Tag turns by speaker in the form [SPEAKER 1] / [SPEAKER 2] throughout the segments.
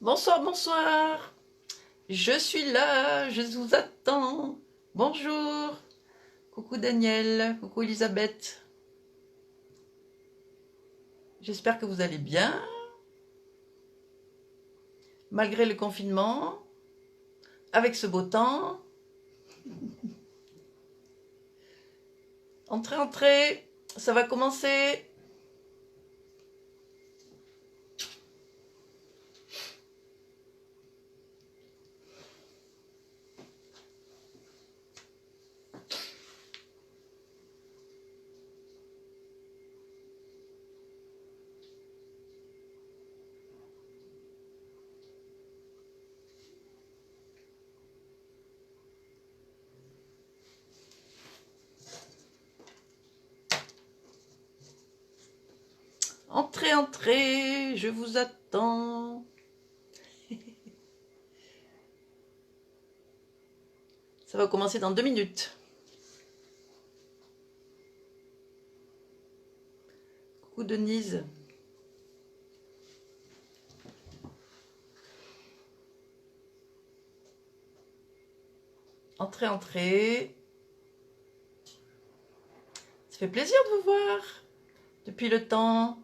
[SPEAKER 1] Bonsoir, bonsoir. Je suis là, je vous attends. Bonjour. Coucou Daniel, coucou Elisabeth. J'espère que vous allez bien, malgré le confinement, avec ce beau temps. Entrez, entrez, ça va commencer. Entrez, entrez, je vous attends. Ça va commencer dans 2 minutes. Coucou Denise. Entrez, entrez. Ça fait plaisir de vous voir depuis le temps.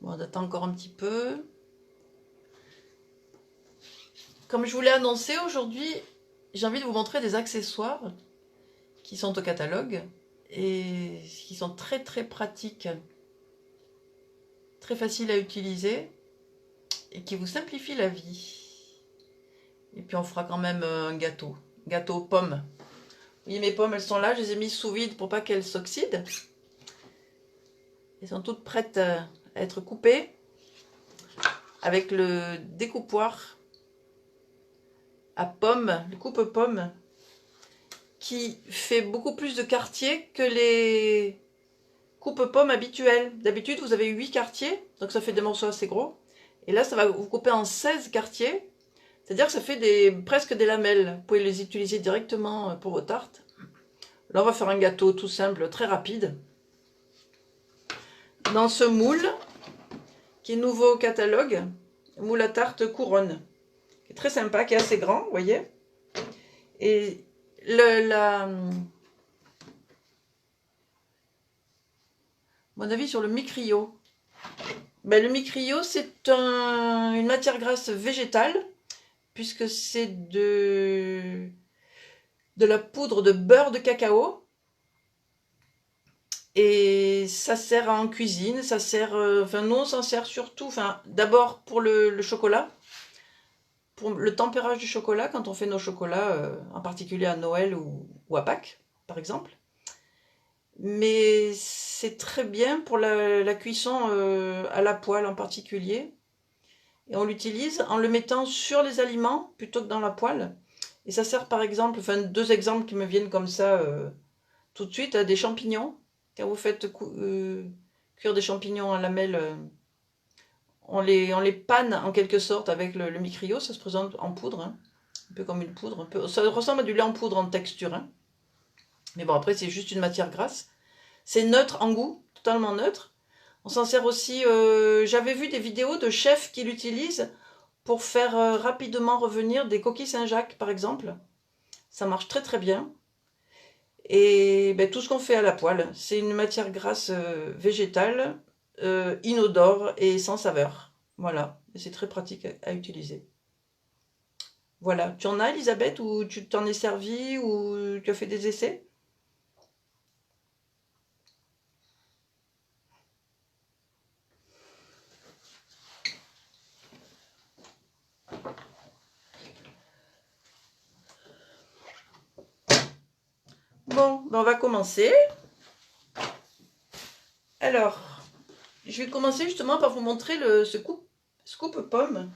[SPEAKER 1] Bon, on attend encore un petit peu. Comme je vous l'ai annoncé aujourd'hui, j'ai envie de vous montrer des accessoires qui sont au catalogue et qui sont très très pratiques, très faciles à utiliser et qui vous simplifient la vie. Et puis on fera quand même un gâteau aux pommes. Oui, mes pommes, elles sont là, je les ai mises sous vide pour pas qu'elles s'oxydent. Elles sont toutes prêtes à être coupées avec le découpoir à pommes, le coupe-pommes, qui fait beaucoup plus de quartiers que les coupe-pommes habituels. D'habitude, vous avez 8 quartiers, donc ça fait des morceaux assez gros. Et là, ça va vous couper en 16 quartiers, c'est-à-dire que ça fait presque des lamelles. Vous pouvez les utiliser directement pour vos tartes. Là, on va faire un gâteau tout simple, très rapide. Dans ce moule, qui est nouveau au catalogue, moule à tarte couronne, qui est très sympa, qui est assez grand, vous voyez. Et mon avis sur le micrio. Ben, le micrio, c'est une matière grasse végétale, puisque c'est de la poudre de beurre de cacao. Et ça sert en cuisine, ça sert, enfin nous on s'en sert surtout, enfin d'abord pour le chocolat, pour le tempérage du chocolat quand on fait nos chocolats, en particulier à Noël ou à Pâques par exemple. Mais c'est très bien pour la cuisson à la poêle en particulier. Et on l'utilise en le mettant sur les aliments plutôt que dans la poêle. Et ça sert par exemple, enfin 2 exemples qui me viennent comme ça tout de suite, des champignons. Quand vous faites cuire des champignons en lamelles, on les panne en quelque sorte avec le micrio, ça se présente en poudre, hein, un peu comme une poudre, ça ressemble à du lait en poudre en texture, hein. Mais bon, après c'est juste une matière grasse. C'est neutre en goût, totalement neutre. On s'en sert aussi, j'avais vu des vidéos de chefs qui l'utilisent pour faire rapidement revenir des coquilles Saint-Jacques par exemple. Ça marche très très bien. Et ben, tout ce qu'on fait à la poêle, c'est une matière grasse végétale, inodore et sans saveur. Voilà, c'est très pratique à utiliser. Voilà, tu en as Elisabeth, ou tu t'en es servi, ou tu as fait des essais? Bon, ben on va commencer. Alors, je vais commencer justement par vous montrer ce scoop pomme.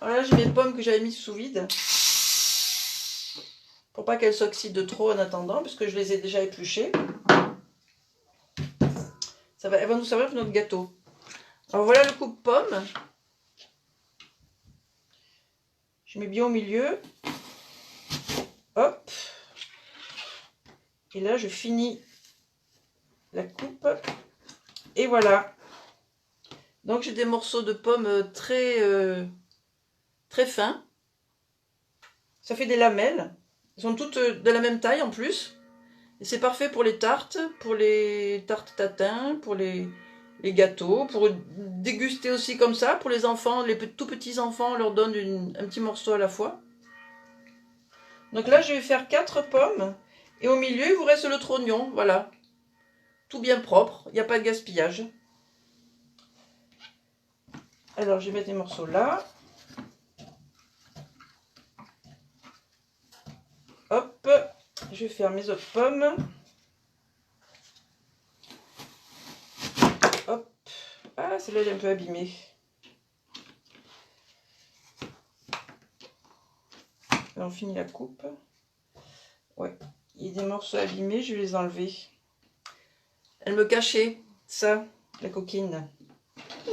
[SPEAKER 1] Alors là, j'ai mes pommes que j'avais mises sous vide. Pour pas qu'elles s'oxydent trop en attendant, puisque je les ai déjà épluchées. Elles vont nous servir pour notre gâteau. Alors voilà le coupe pomme. Je mets bien au milieu. Hop. Et là, je finis la coupe. Et voilà. Donc j'ai des morceaux de pommes très fins. Ça fait des lamelles. Elles sont toutes de la même taille en plus. Et c'est parfait pour les tartes tatin, pour les gâteaux, pour déguster aussi comme ça. Pour les enfants, les tout petits enfants, on leur donne un petit morceau à la fois. Donc là, je vais faire 4 pommes. Et au milieu, il vous reste le trognon. Voilà. Tout bien propre. Il n'y a pas de gaspillage. Alors, je vais mettre les morceaux là. Hop. Je vais faire mes autres pommes. Hop. Ah, celle-là, elle est un peu abîmée. Là, on finit la coupe. Ouais. Il y a des morceaux abîmés, je vais les enlever. Elle me cachait ça, la coquine. Je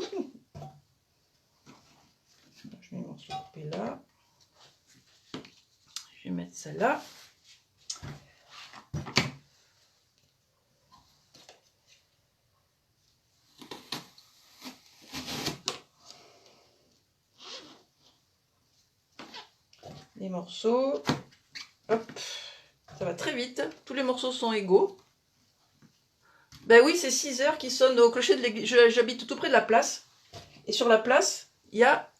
[SPEAKER 1] mets les morceaux coupés là. Je vais mettre ça là. Les morceaux. Hop. Ça va très vite. Tous les morceaux sont égaux. Ben oui, c'est 6 heures qui sonnent au clocher de l'église. J'habite tout près de la place. Et sur la place, il y a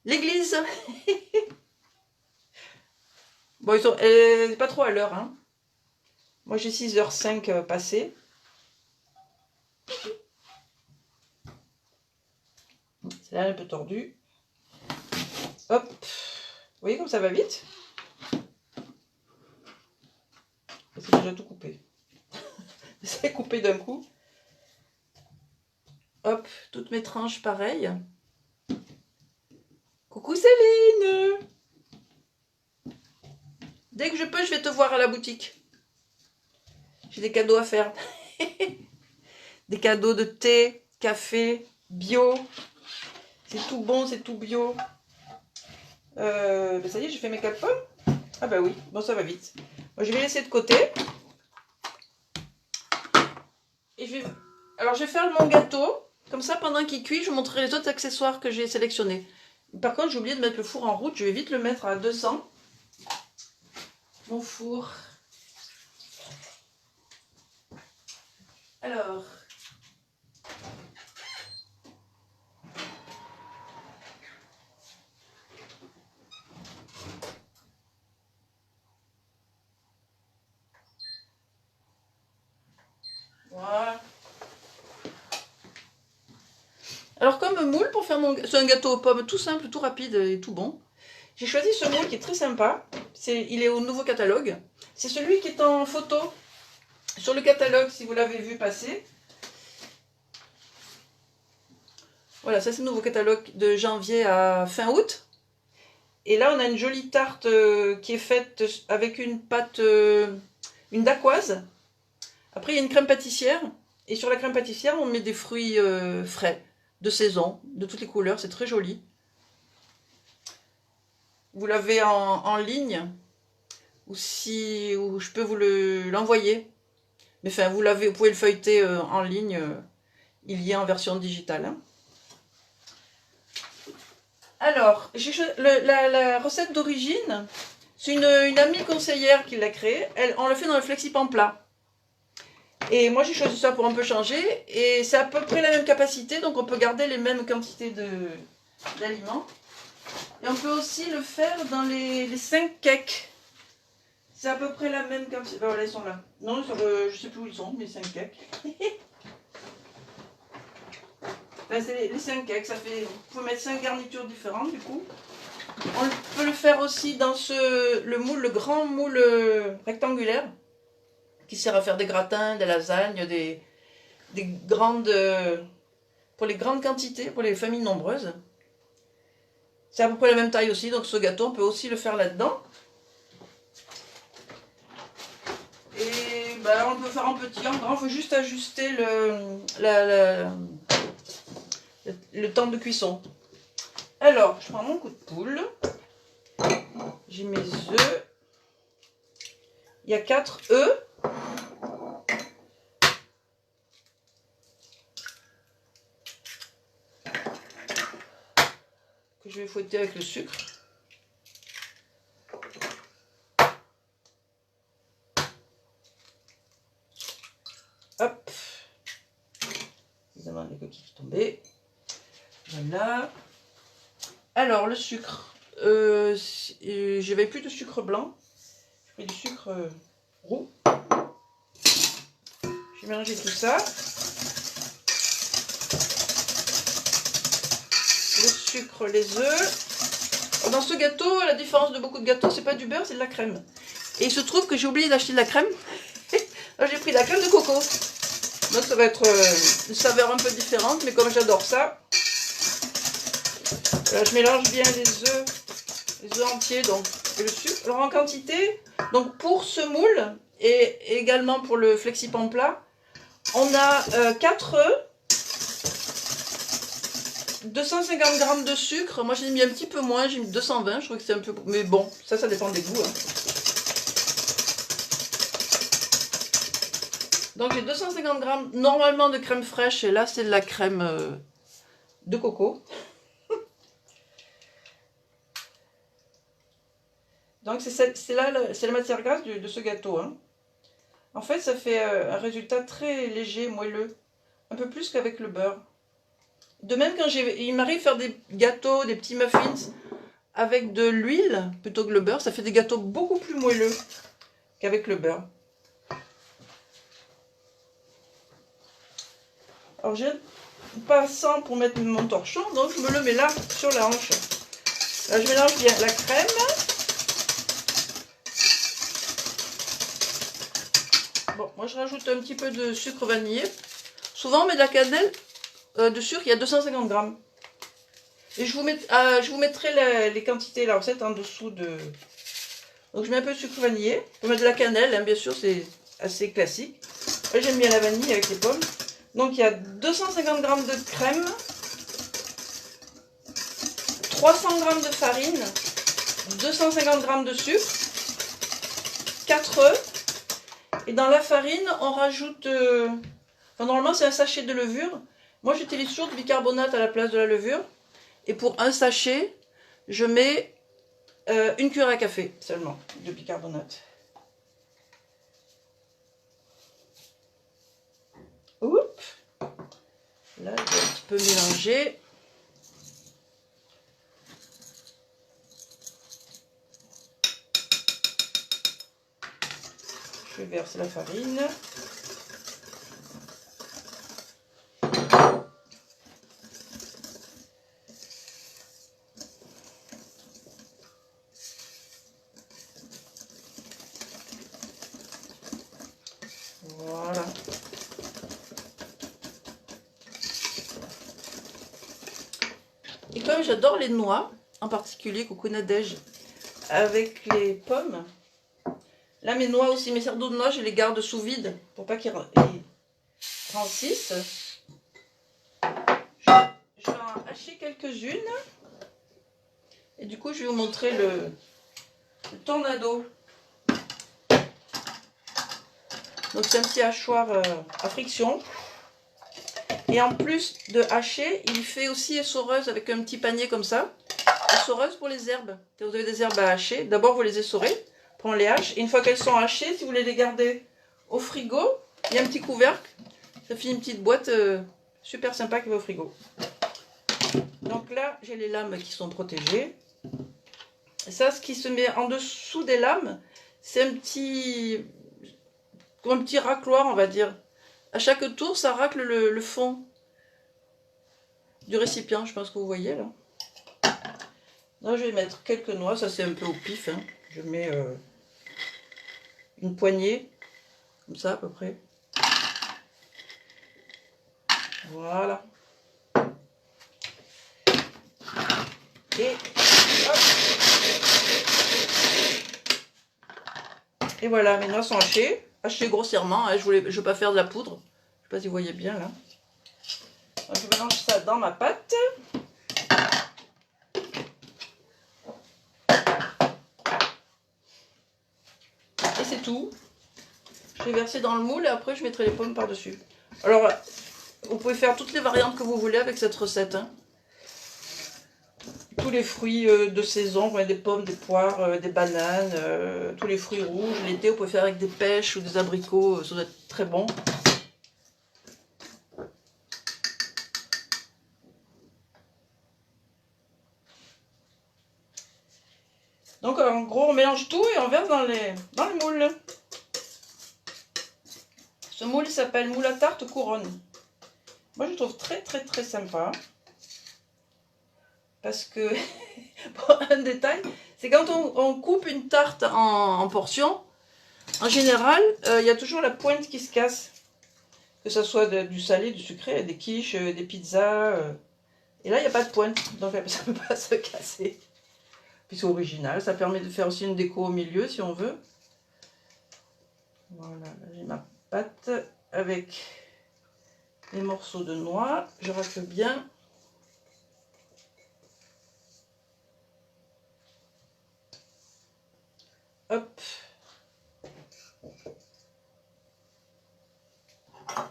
[SPEAKER 1] l'église. Bon, elle n'est pas trop à l'heure. Hein. Moi, j'ai 6h05 passé. C'est là un peu tordu. Hop. Vous voyez comme ça va vite? C'est déjà tout coupé. C'est coupé d'un coup. Hop, toutes mes tranches pareilles. Coucou Céline! Dès que je peux, je vais te voir à la boutique. J'ai des cadeaux à faire. Des cadeaux de thé, café, bio. C'est tout bon, c'est tout bio. Ben ça y est, j'ai fait mes 4 pommes. Ah bah oui, bon ça va vite. Moi, je vais laisser de côté. Et alors je vais faire mon gâteau. Comme ça, pendant qu'il cuit, je vous montrerai les autres accessoires que j'ai sélectionnés. Par contre, j'ai oublié de mettre le four en route. Je vais vite le mettre à 200. Mon four. Alors. Voilà. Alors comme moule pour faire c'est un gâteau aux pommes tout simple, tout rapide et tout bon. J'ai choisi ce moule qui est très sympa. Il est au nouveau catalogue. C'est celui qui est en photo sur le catalogue si vous l'avez vu passer. Voilà, ça c'est le nouveau catalogue de janvier à fin août. Et là on a une jolie tarte qui est faite avec une pâte, une dacquoise. Après il y a une crème pâtissière. Et sur la crème pâtissière on met des fruits frais. De saison, de toutes les couleurs, c'est très joli. Vous l'avez en ligne, ou je peux vous l'envoyer. Mais enfin, vous pouvez le feuilleter en ligne, il y est en version digitale. Hein. Alors, la recette d'origine, c'est une amie conseillère qui l'a créée. On le fait dans le Flexipan plat. Et moi j'ai choisi ça pour un peu changer, et c'est à peu près la même capacité, donc on peut garder les mêmes quantités d'aliments. Et on peut aussi le faire dans les 5 cakes. C'est à peu près la même quantité. Ben voilà, ils sont là. Non, je sais plus où ils sont, mes 5 cakes. Ben, c'est les 5 cakes, ça fait. Vous pouvez mettre 5 garnitures différentes du coup. On peut le faire aussi dans le grand moule rectangulaire. qui sert à faire des gratins, des lasagnes, des grandes... pour les grandes quantités, pour les familles nombreuses. C'est à peu près la même taille aussi, donc ce gâteau, on peut aussi le faire là-dedans. Et ben, on peut faire en petit, en grand, il faut juste ajuster le temps de cuisson. Alors, je prends mon coup de poule. J'ai mes œufs. Il y a 4 œufs. Que je vais fouetter avec le sucre. Hop. Évidemment, les coquilles qui tombaient. Voilà. Alors, le sucre. J'avais plus de sucre blanc. J'ai pris du sucre roux. Je vais mélanger tout ça. Le sucre, les œufs. Dans ce gâteau, à la différence de beaucoup de gâteaux, c'est pas du beurre, c'est de la crème. Et il se trouve que j'ai oublié d'acheter de la crème. Là, j'ai pris de la crème de coco. Donc ça va être une saveur un peu différente, mais comme j'adore ça, là, je mélange bien les œufs entiers donc, et le sucre. Alors en quantité, donc pour ce moule et également pour le flexipan plat, on a 4 œufs, 250 g de sucre. Moi j'ai mis un petit peu moins, j'ai mis 220, je trouve que c'est un peu... Mais bon, ça dépend des goûts. Hein. Donc j'ai 250 g normalement de crème fraîche et là c'est de la crème de coco. Donc c'est la matière grasse de ce gâteau. Hein. En fait ça fait un résultat très léger, moelleux. Un peu plus qu'avec le beurre. De même quand il m'arrive de faire des gâteaux, des petits muffins avec de l'huile plutôt que le beurre, ça fait des gâteaux beaucoup plus moelleux qu'avec le beurre. Alors j'ai un passant pour mettre mon torchon, donc je me le mets là sur la hanche. Là je mélange bien la crème. Bon, moi je rajoute un petit peu de sucre vanillé. Souvent on met de la cannelle dessus, il y a 250 g. Et je vous mettrai les quantités, la recette en dessous de... Donc je mets un peu de sucre vanillé. On peut mettre de la cannelle, hein, bien sûr, c'est assez classique. J'aime bien la vanille avec les pommes. Donc il y a 250 g de crème, 300 g de farine, 250 g de sucre, 4 œufs. Et dans la farine, on rajoute... normalement, c'est un sachet de levure. Moi, j'utilise toujours du bicarbonate à la place de la levure. Et pour un sachet, je mets une cuillère à café seulement de bicarbonate. Oups. Là, je vais un petit peu mélanger. Je verse la farine. Voilà. Et comme j'adore les noix, en particulier Coucou Nadège, avec les pommes, là mes noix aussi, mes cerveaux de noix, je les garde sous vide pour pas qu'ils rancissent. Je vais en hacher quelques-unes. Et du coup, je vais vous montrer le tornado. Donc c'est un petit hachoir à friction. Et en plus de hacher, il fait aussi essoreuse avec un petit panier comme ça. Essoreuse pour les herbes. Quand vous avez des herbes à hacher, d'abord vous les essorez, puis on les hache. Et une fois qu'elles sont hachées, si vous voulez les garder au frigo, il y a un petit couvercle. Ça fait une petite boîte super sympa qui va au frigo. Donc là, j'ai les lames qui sont protégées. Et ça, ce qui se met en dessous des lames, c'est un petit racloir, on va dire. À chaque tour, ça racle le fond du récipient, je pense que vous voyez là. Là, je vais mettre quelques noix, ça c'est un peu au pif. Hein. Je mets une poignée Comme ça à peu près. Voilà. Et hop. Et voilà, mes noix sont hachées. Hachées grossièrement. Hein, je veux pas faire de la poudre. Je sais pas si vous voyez bien là. Donc, je mélange ça dans ma pâte. Et c'est tout. Je vais verser dans le moule et après je mettrai les pommes par-dessus. Alors, vous pouvez faire toutes les variantes que vous voulez avec cette recette. Hein. Tous les fruits de saison, des pommes, des poires, des bananes, tous les fruits rouges. L'été, vous pouvez faire avec des pêches ou des abricots, ça doit être très bon. Donc en gros, on mélange tout et on verse dans les moules. Ce moule s'appelle moule à tarte couronne. Moi, je le trouve très très très sympa. Parce que, bon, un détail, c'est quand on coupe une tarte en portions, en général, il y a toujours la pointe qui se casse. Que ce soit du salé, du sucré, des quiches, des pizzas. Et là, il n'y a pas de pointe, donc ça ne peut pas se casser. Puis c'est original, ça permet de faire aussi une déco au milieu si on veut. Voilà, j'ai ma pâte avec les morceaux de noix. Je racle bien. Hop. On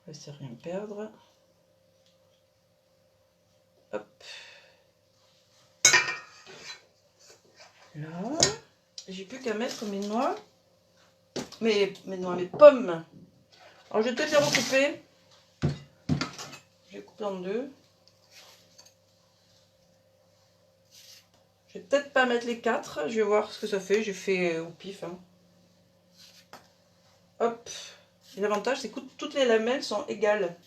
[SPEAKER 1] va essayer de rien perdre. Hop. Là. J'ai plus qu'à mettre mes noix. Mes pommes. Alors je vais peut-être les recouper. Je vais couper en deux. Je vais peut-être pas mettre les 4. Je vais voir ce que ça fait. J'ai fait au pif. Hein. Hop. Et l'avantage, c'est que toutes les lamelles sont égales.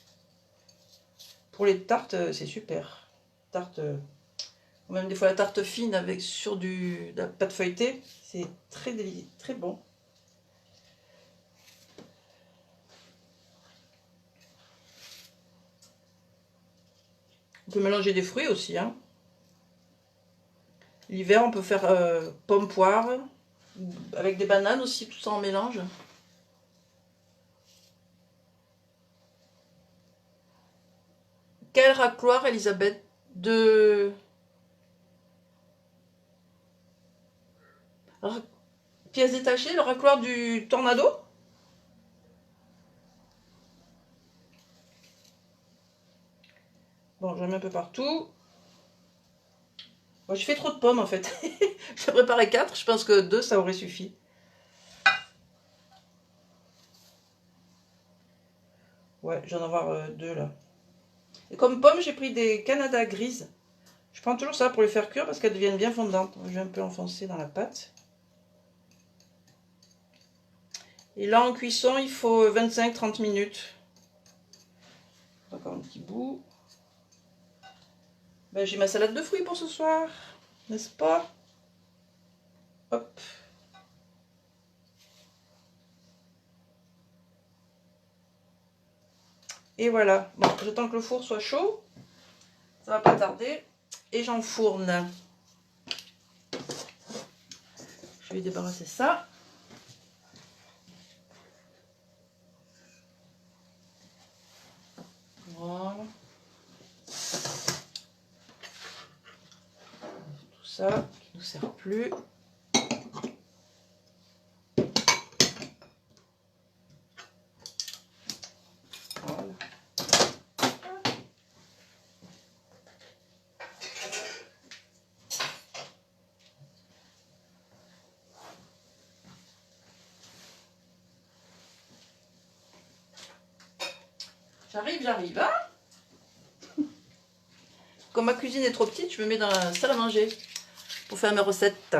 [SPEAKER 1] Pour les tartes, c'est super. Tarte, ou même des fois la tarte fine avec sur de la pâte feuilletée, c'est très délicieux, très bon. On peut mélanger des fruits aussi. Hein. L'hiver, on peut faire pommes poire avec des bananes aussi, tout ça en mélange. Quelle racloire, Elisabeth? De pièces détachées, le racloir du Tornado? Bon, j'en mets un peu partout. Bon, j'ai fait trop de pommes en fait. J'ai préparé 4, je pense que 2 ça aurait suffi. Ouais, j'en ai avoir 2 là. Et comme pommes, j'ai pris des Canada grises. Je prends toujours ça pour les faire cuire parce qu'elles deviennent bien fondantes. Je vais un peu enfoncer dans la pâte. Et là en cuisson, il faut 25-30 minutes. Encore un petit bout. Ben, j'ai ma salade de fruits pour ce soir, n'est-ce pas? Hop. Et voilà. Bon, j'attends que le four soit chaud. Ça va pas tarder. Et j'enfourne. Je vais débarrasser ça. Voilà. Tout ça qui ne nous sert plus. Voilà. J'arrive, hein? Comme ma cuisine est trop petite, je me mets dans la salle à manger pour faire mes recettes.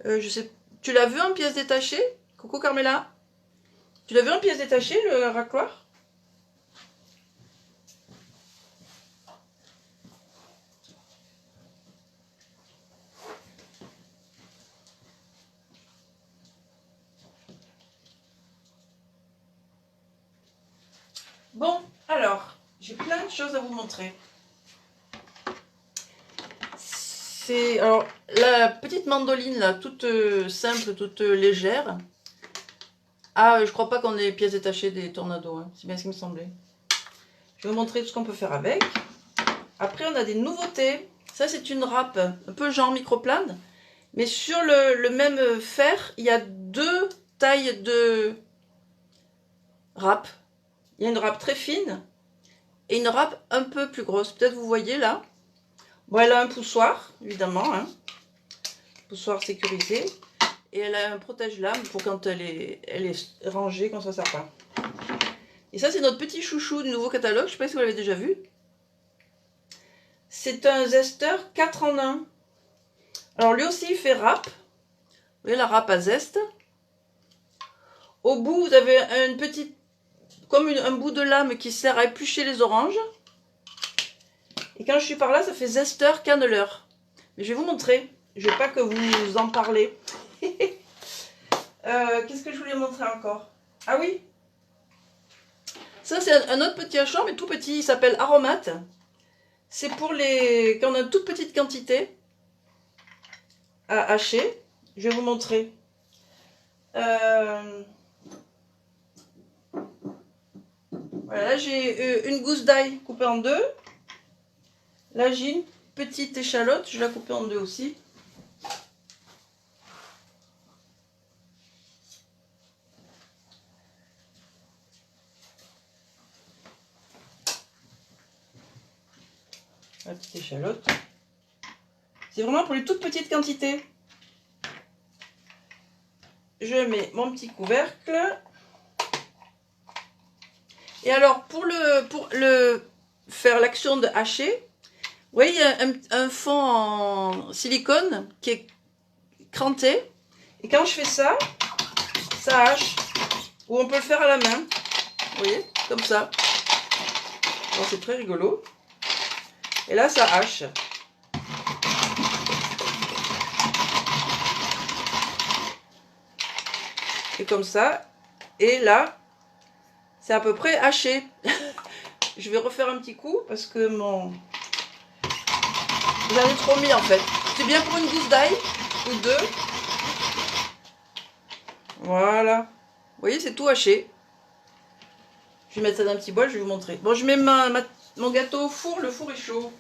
[SPEAKER 1] Je sais, tu l'as vu en pièces détachées? Coucou Carmela. Tu l'as vu en pièces détachées, le racloir? Bon, alors, j'ai plein de choses à vous montrer. C'est alors la petite mandoline là, toute simple, toute légère. Ah, je crois pas qu'on ait les pièces détachées des tornados, hein. C'est bien ce qui me semblait. Je vais vous montrer tout ce qu'on peut faire avec. Après, on a des nouveautés. Ça, c'est une râpe, un peu genre microplane. Mais sur le même fer, il y a deux tailles de râpe. Il y a une râpe très fine et une râpe un peu plus grosse. Peut-être vous voyez là. Bon, elle a un poussoir, évidemment. Hein. Poussoir sécurisé. Et elle a un protège-lame pour quand elle est rangée, quand ça ne sert pas. Et ça, c'est notre petit chouchou du nouveau catalogue. Je ne sais pas si vous l'avez déjà vu. C'est un zesteur 4 en 1. Alors, lui aussi, il fait râpe. Vous voyez la râpe à zeste. Au bout, vous avez une petite, comme un bout de lame qui sert à éplucher les oranges. Et quand je suis par là, ça fait zesteur canneleur. Mais je vais vous montrer. Je ne veux pas que vous en parlez. Qu'est-ce que je voulais montrer encore? Ah oui. Ça, c'est un autre petit hachoir, mais tout petit. Il s'appelle Aromate. C'est pour les... quand on a une toute petite quantité à hacher. Je vais vous montrer. Voilà, là, j'ai une gousse d'ail coupée en deux. Là, j'ai une petite échalote. Je vais la couper en deux aussi. La petite échalote. C'est vraiment pour les toutes petites quantités. Je mets mon petit couvercle. Et alors, pour le faire l'action de hacher, vous voyez, il y a un fond en silicone qui est cranté. Et quand je fais ça, ça hache. Ou on peut le faire à la main. Vous voyez, comme ça. Alors, c'est très rigolo. Et là, ça hache. Et comme ça. Et là, c'est à peu près haché. Je vais refaire un petit coup parce que mon... J'en ai trop mis en fait. C'est bien pour une gousse d'ail ou deux. Voilà. Vous voyez, c'est tout haché. Je vais mettre ça dans un petit bol, je vais vous montrer. Bon, je mets mon gâteau au four, le four est chaud.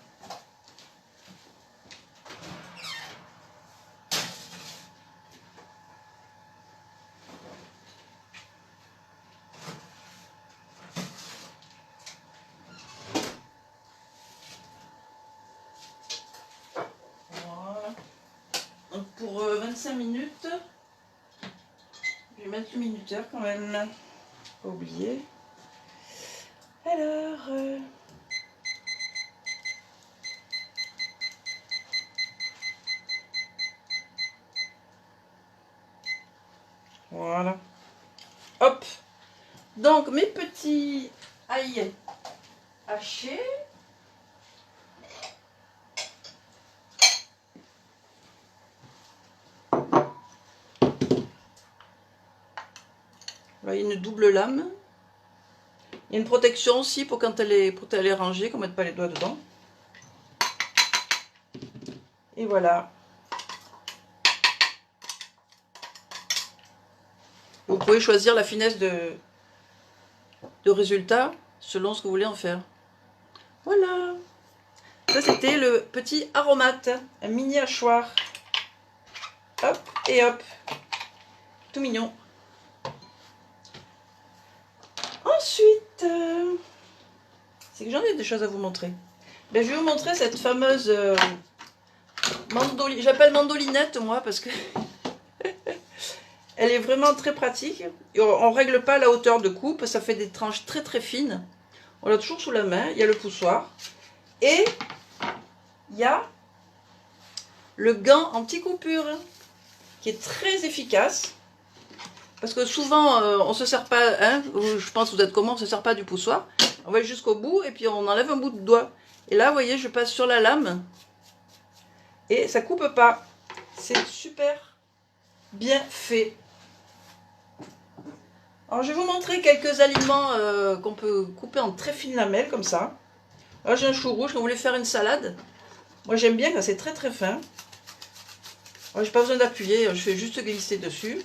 [SPEAKER 1] Voilà. Donc pour 25 minutes, je vais mettre le minuteur quand même. Pas oublier. Alors... Voilà. Hop. Donc, mes petits ail hachés. Là, il y a une double lame. Il y a une protection aussi pour quand elle est rangée, qu'on ne mette pas les doigts dedans. Et voilà. Vous pouvez choisir la finesse de résultat selon ce que vous voulez en faire. Voilà. Ça, c'était le petit aromate, un mini hachoir. Hop et hop. Tout mignon. Ensuite, c'est que j'en ai des choses à vous montrer. Ben, je vais vous montrer cette fameuse mandoline. J'appelle mandolinette, moi, parce que elle est vraiment très pratique. Et on ne règle pas la hauteur de coupe, ça fait des tranches très très fines. On l'a toujours sous la main, il y a le poussoir. Et il y a le gant anti-coupure, qui est très efficace. Parce que souvent, on ne se sert pas, hein, je pense que vous êtes comme moi, on ne se sert pas du poussoir. On va jusqu'au bout et puis on enlève un bout de doigt. Et là, vous voyez, je passe sur la lame et ça ne coupe pas. C'est super bien fait. Alors je vais vous montrer quelques aliments qu'on peut couper en très fines lamelles comme ça. Là j'ai un chou rouge, quand vous voulez faire une salade. Moi j'aime bien quand c'est très très fin. J'ai pas besoin d'appuyer, je fais juste glisser dessus.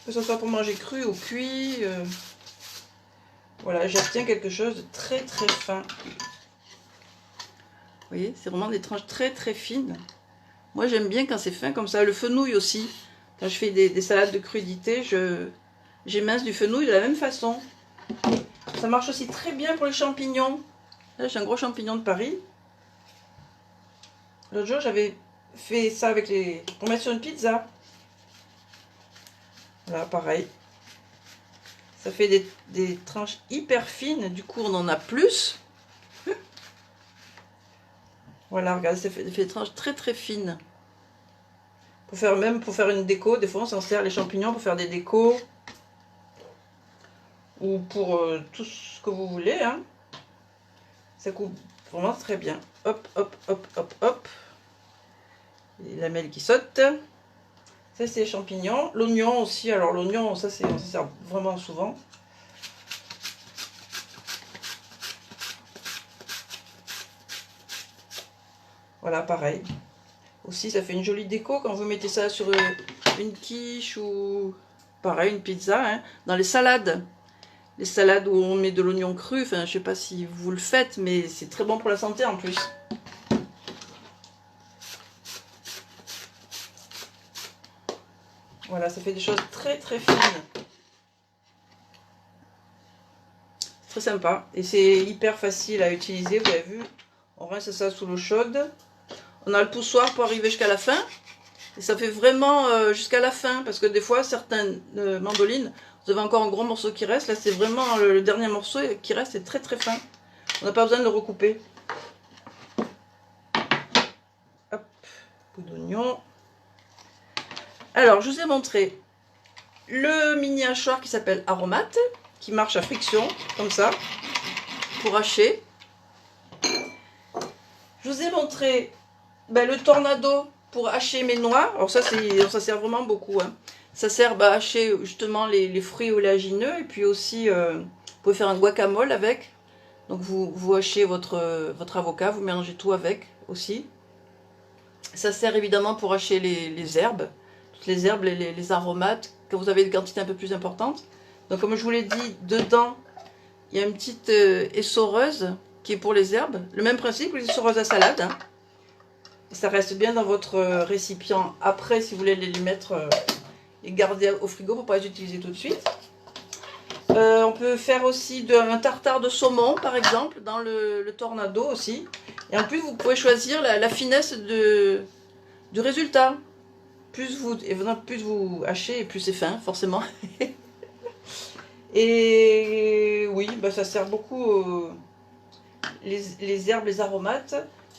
[SPEAKER 1] Que ce soit pour manger cru ou cuit. Voilà, j'obtiens quelque chose de très très fin. Vous voyez, c'est vraiment des tranches très très fines. Moi j'aime bien quand c'est fin comme ça. Le fenouil aussi. Quand je fais des salades de crudité, j'émince du fenouil de la même façon. Ça marche aussi très bien pour les champignons. Là j'ai un gros champignon de Paris. L'autre jour j'avais fait ça avec pour mettre sur une pizza. Voilà, pareil. Ça fait des tranches hyper fines. Du coup on en a plus. Voilà, regardez, ça fait des tranches très très fines. Pour faire une déco, des fois on s'en sert les champignons pour faire des décos. Ou pour tout ce que vous voulez. Hein. Ça coupe vraiment très bien. Hop, hop, hop, hop, hop. Les lamelles qui sautent. Ça c'est les champignons. L'oignon aussi. Alors l'oignon, ça on s'en sert vraiment souvent. Voilà, pareil. Aussi, ça fait une jolie déco quand vous mettez ça sur une quiche ou pareil, une pizza. Hein. Dans les salades. Les salades où on met de l'oignon cru. Enfin, je sais pas si vous le faites, mais c'est très bon pour la santé en plus. Voilà, ça fait des choses très très fines. Très sympa. Et c'est hyper facile à utiliser, vous avez vu. On rince ça sous l'eau chaude. On a le poussoir pour arriver jusqu'à la fin. Et ça fait vraiment jusqu'à la fin. Parce que des fois, certaines mandolines, vous avez encore un gros morceau qui reste. Là, c'est vraiment le dernier morceau qui reste. C'est très très fin. On n'a pas besoin de le recouper. Hop, bout d'oignon. Alors, je vous ai montré le mini hachoir qui s'appelle Aromate, qui marche à friction, comme ça, pour hacher. Je vous ai montré le tornado pour hacher mes noix. Alors ça sert vraiment beaucoup. Hein. Ça sert à hacher justement les fruits oléagineux. Et puis aussi, vous pouvez faire un guacamole avec. Donc vous hachez votre avocat, vous mélangez tout avec aussi. Ça sert évidemment pour hacher les herbes. Toutes les herbes, les aromates, quand vous avez des quantités un peu plus importantes. Donc comme je vous l'ai dit, dedans, il y a une petite essoreuse qui est pour les herbes. Le même principe que les essoreuses à salade. Hein. Ça reste bien dans votre récipient. Après, si vous voulez les mettre, les garder au frigo pour ne pas les utiliser tout de suite. On peut faire aussi un tartare de saumon, par exemple, dans le tornado aussi. Et en plus, vous pouvez choisir la finesse du résultat. Plus vous hachez, plus c'est fin, forcément. Et oui, ça sert beaucoup les herbes, les aromates,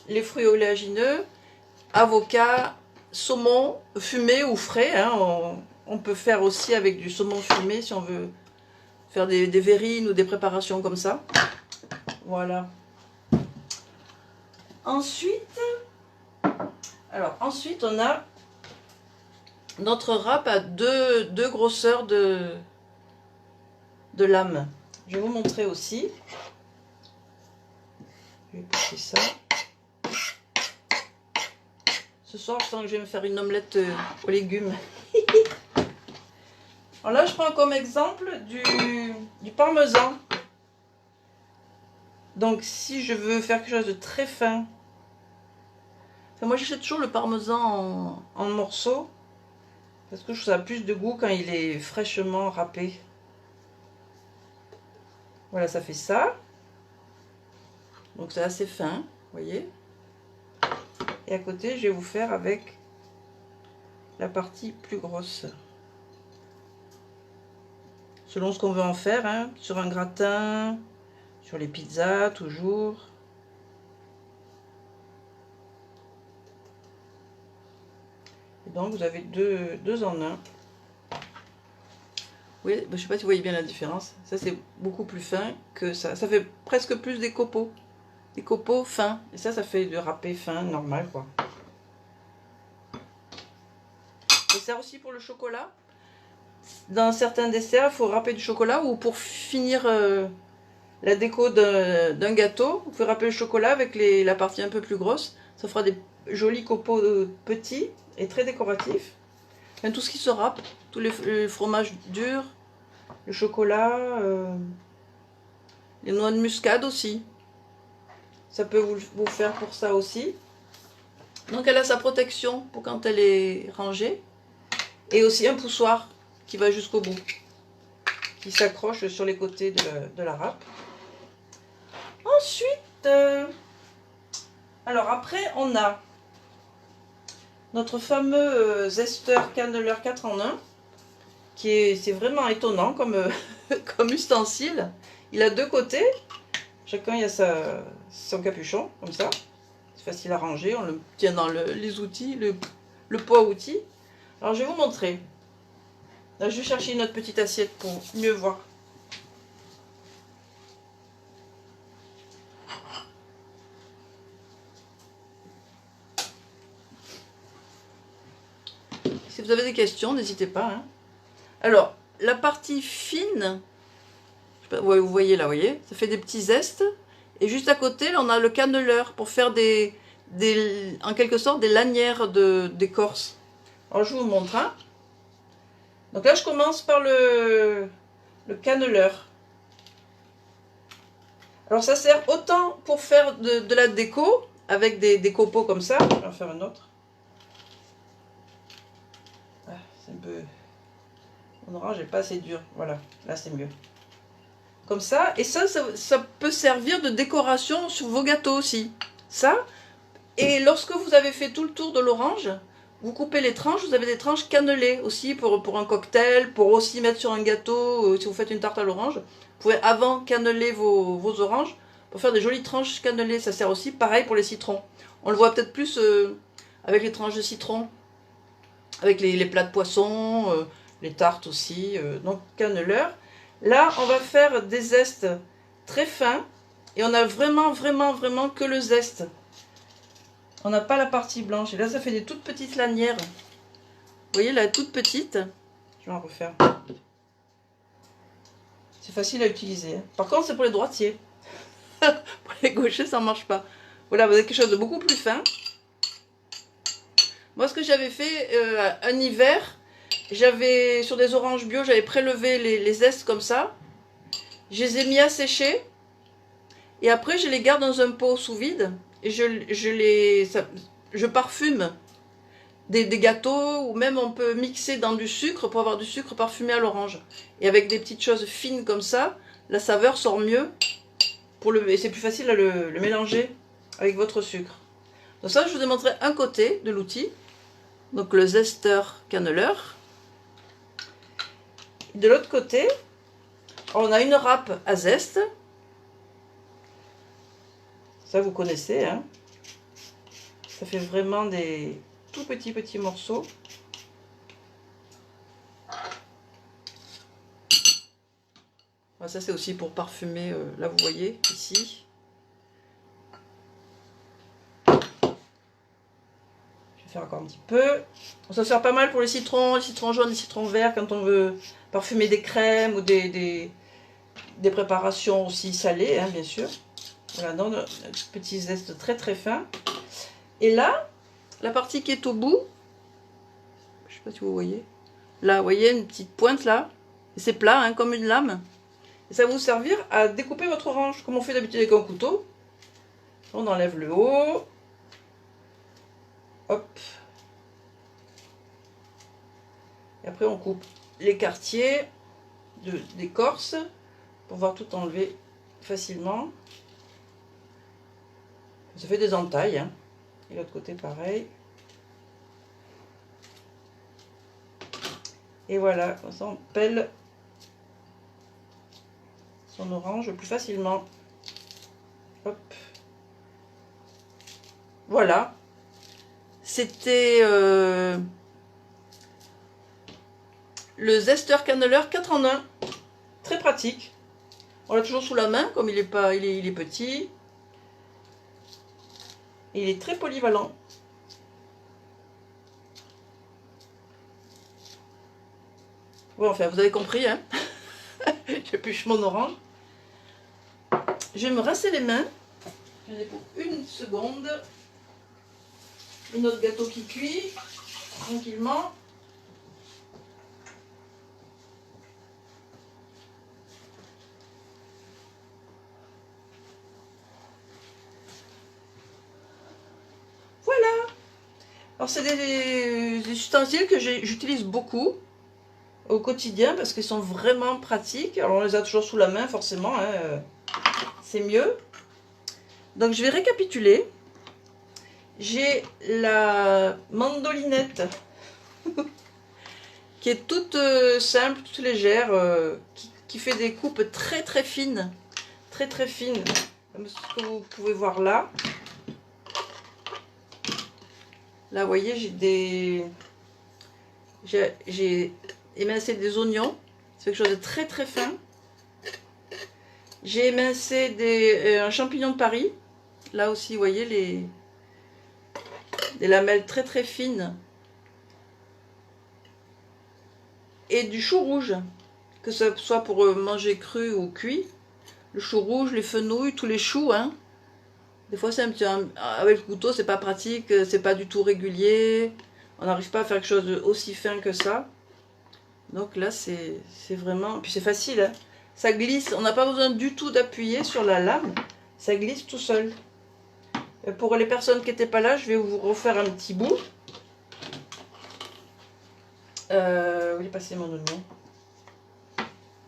[SPEAKER 1] les fruits oléagineux, avocat, saumon fumé ou frais. Hein, on peut faire aussi avec du saumon fumé si on veut faire des verrines ou des préparations comme ça. Voilà. Ensuite, on a notre râpe à deux grosseurs de lame. Je vais vous montrer aussi. Je vais pousser ça. Ce soir, je sens que je vais me faire une omelette aux légumes. Alors là, je prends comme exemple du parmesan. Donc, si je veux faire quelque chose de très fin, moi j'achète toujours le parmesan en morceaux. Parce que je trouve ça a plus de goût quand il est fraîchement râpé. Voilà, ça fait ça. Donc c'est assez fin, vous voyez. Et à côté, je vais vous faire avec la partie plus grosse. Selon ce qu'on veut en faire, hein, sur un gratin, sur les pizzas, toujours. Et donc vous avez deux en un. Oui, je ne sais pas si vous voyez bien la différence. Ça c'est beaucoup plus fin que ça. Ça fait presque plus des copeaux. Des copeaux fins. Et ça fait du râpé fin, normal quoi. Ça sert aussi pour le chocolat. dans certains desserts, il faut râper du chocolat ou pour finir la déco d'un gâteau, vous pouvez râper le chocolat avec la partie un peu plus grosse. Ça fera des jolis copeaux petits et très décoratifs. Enfin, tout ce qui se râpe, tous les fromages durs, le chocolat, les noix de muscade aussi. Ça peut vous faire pour ça aussi. Donc elle a sa protection pour quand elle est rangée. Et aussi un poussoir qui va jusqu'au bout, qui s'accroche sur les côtés de la râpe. Ensuite, alors après on a notre fameux zesteur canneleur 4 en 1, c'est vraiment étonnant comme, comme ustensile. Il a deux côtés, chacun il a son capuchon, comme ça. C'est facile à ranger, on le tient dans les outils, le pot à outils. Alors je vais vous montrer. Là, je vais chercher une autre petite assiette pour mieux voir. Si vous avez des questions, n'hésitez pas. Hein. Alors, la partie fine, vous voyez là, vous voyez, ça fait des petits zestes. Et juste à côté, là, on a le canneleur pour faire en quelque sorte des lanières d'écorce. Alors, je vous montre. Hein. Donc là, je commence par le canneleur. Alors, ça sert autant pour faire de la déco, avec des copeaux comme ça. Je vais en faire un autre. Ah, c'est un peu... Mon orange n'est pas assez dur. Voilà, là c'est mieux. Comme ça. Et ça peut servir de décoration sur vos gâteaux aussi. Ça. Et lorsque vous avez fait tout le tour de l'orange, vous coupez les tranches. Vous avez des tranches cannelées aussi pour un cocktail, pour aussi mettre sur un gâteau. Si vous faites une tarte à l'orange, vous pouvez avant canneler vos oranges pour faire des jolies tranches cannelées. Ça sert aussi pareil pour les citrons. On le voit peut-être plus avec les tranches de citron, avec les plats de poisson, les tartes aussi. Donc canneleur. Là, on va faire des zestes très fins et on a vraiment que le zeste. On n'a pas la partie blanche. Et là, ça fait des toutes petites lanières. Vous voyez, là, toute petite. Je vais en refaire. C'est facile à utiliser. Par contre, c'est pour les droitiers. Pour les gauchers, ça ne marche pas. Voilà, vous avez quelque chose de beaucoup plus fin. Moi, ce que j'avais fait un hiver, j'avais sur des oranges bio, j'avais prélevé les zestes comme ça. Je les ai mis à sécher. Et après, je les garde dans un pot sous vide. Et je parfume des gâteaux. Ou même on peut mixer dans du sucre pour avoir du sucre parfumé à l'orange. Et avec des petites choses fines comme ça, la saveur sort mieux. Et c'est plus facile à le mélanger avec votre sucre. Donc ça, je vous ai montré un côté de l'outil. Donc le zesteur canneleur. De l'autre côté, on a une râpe à zeste. Ça, vous connaissez. Hein. Ça fait vraiment des tout petits morceaux. Ça, c'est aussi pour parfumer. Là, vous voyez, ici. Faire encore un petit peu. Ça sert pas mal pour les citrons jaunes, les citrons verts, quand on veut parfumer des crèmes ou des préparations aussi salées, hein, bien sûr. Voilà, donc un petit zeste très fin. Et là, la partie qui est au bout, je sais pas si vous voyez, là, vous voyez une petite pointe là, c'est plat, hein, comme une lame. Et ça va vous servir à découper votre orange, comme on fait d'habitude avec un couteau. On enlève le haut. Hop. Et après, on coupe les quartiers d'écorce pour pouvoir tout enlever facilement. Ça fait des entailles. Hein. Et l'autre côté, pareil. Et voilà, comme ça, on pèle son orange plus facilement. Hop. Voilà. C'était le zesteur canneleur 4 en 1. Très pratique. On l'a toujours sous la main, comme il est petit. Il est très polyvalent. Ouais, enfin, vous avez compris, hein. J'épluche mon orange. Je vais me rincer les mains. J'en ai pour une seconde. Et notre gâteau qui cuit tranquillement. Voilà. Alors c'est des ustensiles que j'utilise beaucoup au quotidien parce qu'ils sont vraiment pratiques. Alors on les a toujours sous la main forcément, hein, c'est mieux. Donc je vais récapituler. J'ai la mandolinette qui est toute simple, toute légère, qui fait des coupes très très fines, comme ce que vous pouvez voir là. Là, vous voyez, j'ai émincé des oignons, c'est quelque chose de très très fin. J'ai émincé un champignon de Paris. Là aussi, vous voyez, des lamelles très très fines. Et du chou rouge, que ce soit pour manger cru ou cuit. Le chou rouge, les fenouils, tous les choux, hein. Des fois, c'est avec le couteau, c'est pas pratique, c'est pas du tout régulier. On n'arrive pas à faire quelque chose de aussi fin que ça. Donc là, c'est vraiment... Puis c'est facile, hein. Ça glisse, on n'a pas besoin du tout d'appuyer sur la lame. Ça glisse tout seul. Et pour les personnes qui n'étaient pas là, je vais vous refaire un petit bout. Où est passé mon oignon?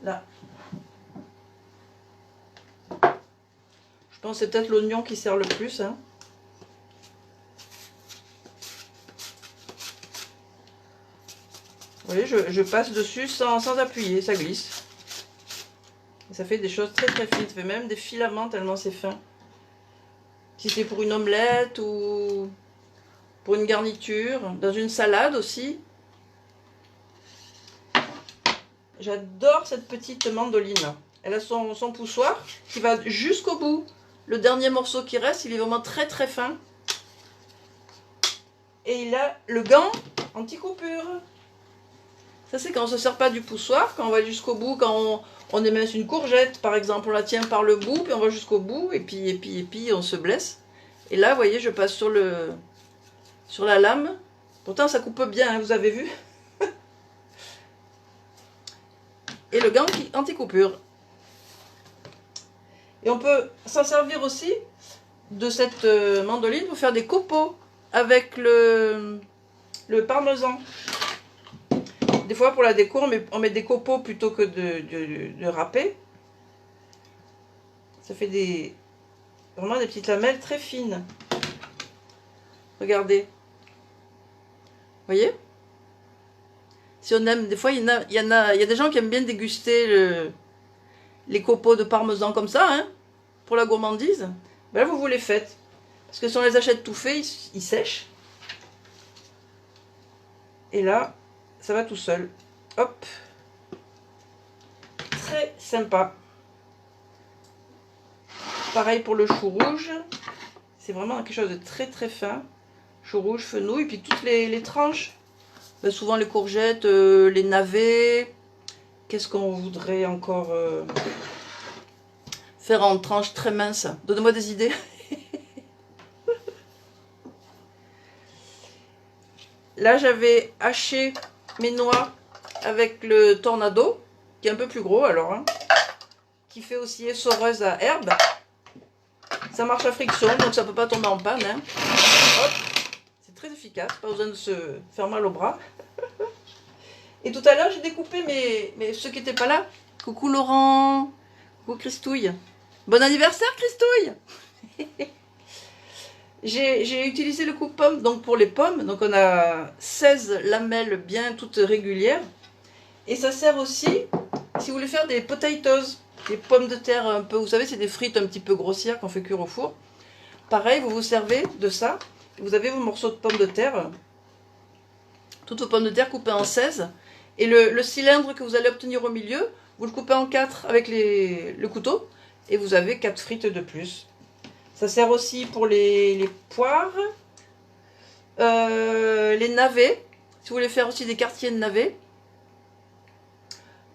[SPEAKER 1] Là. Je pense que c'est peut-être l'oignon qui sert le plus, hein. Vous voyez, je passe dessus sans appuyer, ça glisse. Et ça fait des choses très très fines, ça fait même des filaments tellement c'est fin. Si c'est pour une omelette ou pour une garniture, dans une salade aussi. J'adore cette petite mandoline. Elle a son poussoir qui va jusqu'au bout. Le dernier morceau qui reste, il est vraiment très très fin. Et il a le gant anti-coupure. Ça, c'est quand on ne se sert pas du poussoir, quand on va jusqu'au bout, quand on émince une courgette, par exemple, on la tient par le bout, puis on va jusqu'au bout, et puis on se blesse. Et là, vous voyez, je passe sur la lame. Pourtant, ça coupe bien, hein, vous avez vu. Et le gant anti-coupure. Et on peut s'en servir aussi de cette mandoline pour faire des copeaux avec le parmesan. Des fois, pour la déco, on met des copeaux plutôt que de râper. Ça fait vraiment des petites lamelles très fines. Regardez. Vous voyez? Si on aime, des fois, il y a des gens qui aiment bien déguster les copeaux de parmesan comme ça, hein, pour la gourmandise. Ben là, vous les faites. Parce que si on les achète tout faits, ils sèchent. Et là, ça va tout seul. Hop. Très sympa. Pareil pour le chou rouge. C'est vraiment quelque chose de très très fin. Chou rouge, fenouil, puis toutes les tranches. Ben, souvent les courgettes, les navets. Qu'est-ce qu'on voudrait encore faire en tranches très minces? Donnez-moi des idées. Là, j'avais haché mes noix avec le tornado, qui est un peu plus gros alors, hein, qui fait aussi essoreuse à herbe. Ça marche à friction, donc ça ne peut pas tomber en panne. Hein. Hop, c'est très efficace, pas besoin de se faire mal au bras. Et tout à l'heure, j'ai découpé ceux qui n'étaient pas là. Coucou Laurent, coucou Christouille. Bon anniversaire Christouille. J'ai utilisé le coupe-pomme donc pour les pommes. Donc on a 16 lamelles bien toutes régulières. Et ça sert aussi, si vous voulez faire des potatoes, des pommes de terre un peu, vous savez, c'est des frites un petit peu grossières qu'on fait cuire au four. Pareil, vous vous servez de ça. Vous avez vos morceaux de pommes de terre, toutes vos pommes de terre coupées en 16. Et le cylindre que vous allez obtenir au milieu, vous le coupez en 4 avec le couteau. Et vous avez 4 frites de plus. Ça sert aussi pour les poires, les navets, si vous voulez faire aussi des quartiers de navets.